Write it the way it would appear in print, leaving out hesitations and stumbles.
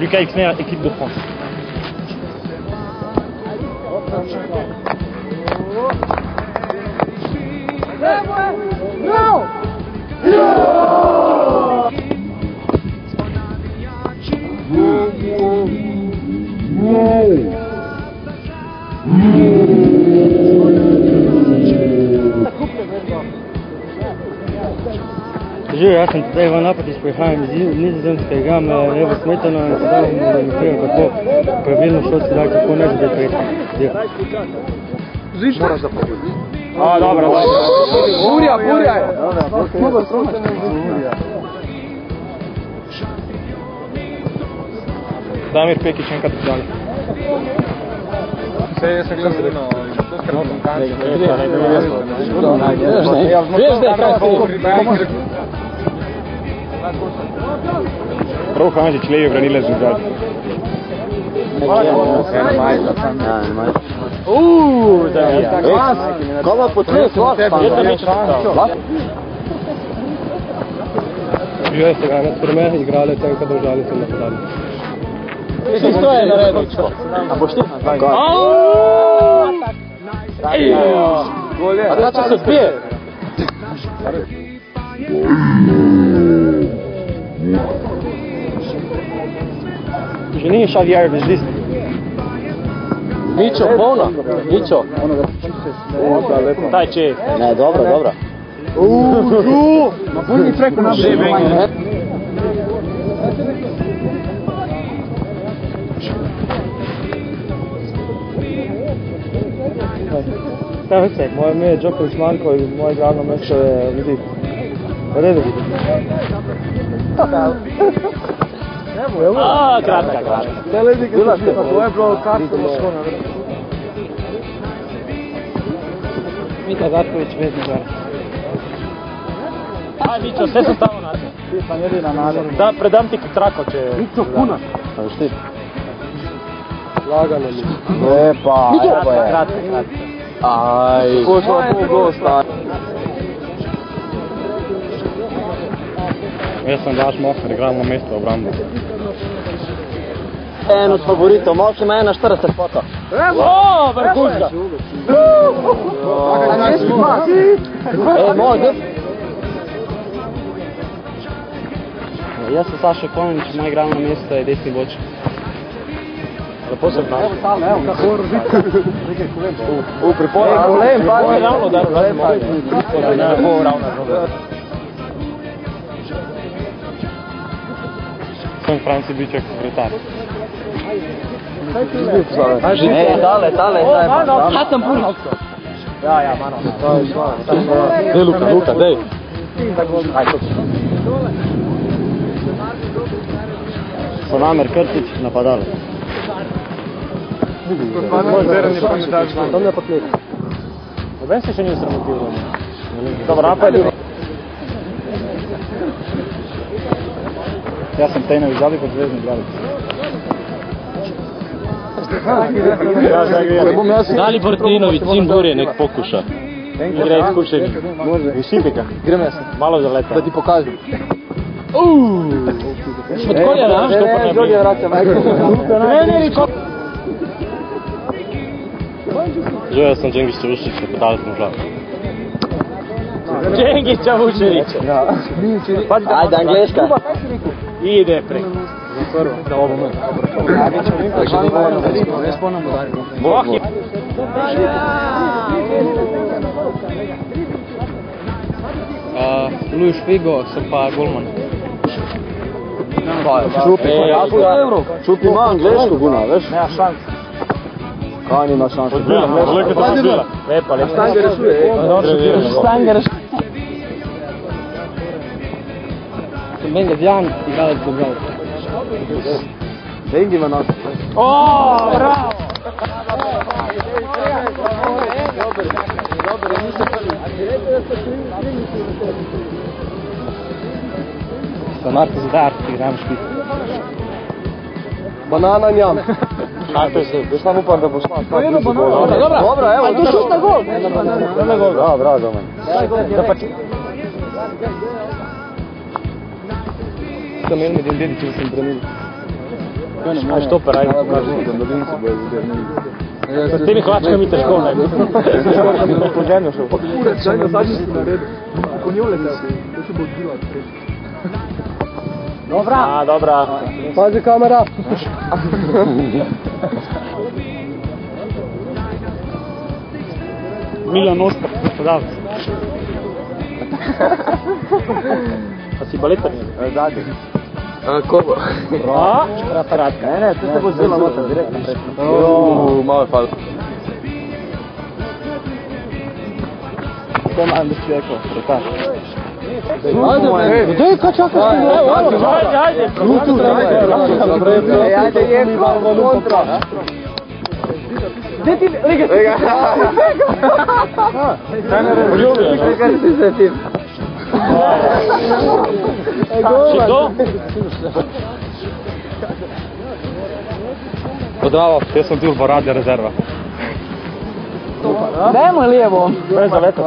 Lucas Exner, équipe de France. Non! Že, ja sem zdaj v napad izprihajam iz Nizozemske, igram Evo Smetano in sedaj bom nekaj kako pravilno šolski dan, kako ne zdaj prejti. Zviš? Moraš da pobudi. A, dobro. Burja je! Damir Pekić enkrat dalje. Jaz sem gledal zelo, to skrbno sem kanci. Veš, da je kaj si? Prav Hanžič levi branilec z zadnji. Kova potres, Že ste ga med prve igrali, tenka držali so napadali. Isto je naredil. A boš ti? A da če se odbije? Že ni Xavier Vezlist. Mičo, polno. Mičo. Taj če. Ne, dobro. Ma bolj preko nam že vengi. Kaj vse, moje ime je Djokovic Marko in moje glavno mesto je Vidit. Redu. Kratka. To je bilo carstvo moško. Mita Gatković vedno gara. Aj, Mičo, vse se stavo nade. Ti pa njedi na nade. Da, predam ti trako, če... Mičo, kuna. A veš ti? Lagano mi. Epa, evo je. Kratka. Aj. Ko smo na pol gosta. Jaz sem Daš Mohar, igram na mesto v obrambu. En od favoritov, Moh ima 41 foto. Vrhunska. Moh, zdaj? Jaz sem Saša Konjić, moj igralno mesto je desni boček. Lepo se vnaš. Evo, kako roditi. V pripora. Golem, pa je ravno dar, ne bo ravno. Sem Franci Biček, vretar. Tale. Ja sam puno. Ja, mano. Dej, Luka, dej. Aj, to. Sonamer Krtić, napadalec. Tam ne potnik. Noben se še ni sramotil. Dobro, napad je. Jaz sem Tejnović Zabi pod zvezdni igralec. Dalibor Trinović, sin Burje, nek pokuša. Gre izkušenje. Visipika. Grem jaz. Malo zaleta. Da ti pokažem. Od kolja naš, to pa ne bi. Drugi vraćam. Že jaz sem Džengić Čavuščić, napadalec Možak. Džengić Čavuščić. Ajde, Angleška. Ide prek. Da ovo me. Boh je. Luis Figo, so pa golman. Čupi ima angleško guna, veš? Nema šans. Kaj nima šanse? Leka to odbila. Lepa. Štanga rešuje. Štanga rešuje. Benga Djan, igralec Bogdal. Bengi ima nas. Bravo! Sa Marko Zidar, igram špit. Banana njam. Kako se? Veš nam upam, da boš nas. Dobro, evo. A tu šut na gol. Bravo, domen. Sam imel med Dedićem sem branil. Aj štoper, ajde. S temi hlačkami težko, ne? Po zemlju šel. Daj na zadnji si naredil. Konjole tebi, to se bo odbila odpreš. Dobra. A, dobra. Pazi kamera. Miljan Oskar, gospodalc. Pa si baletar? Zadnji. Kobo? A? Raparatka. Ne, to se bo zelo motor, direktno prečko. Malo je fal. To manj da si rekao, pretaš. Ajde, daj, kaj čakaš? Ajde. Ajde, je kontra. Gdje ti, liga si? Liga si se tim. Što? Zdravo, jaz sem bil v Radja rezerva. Dajmo lijevo. To je za leto.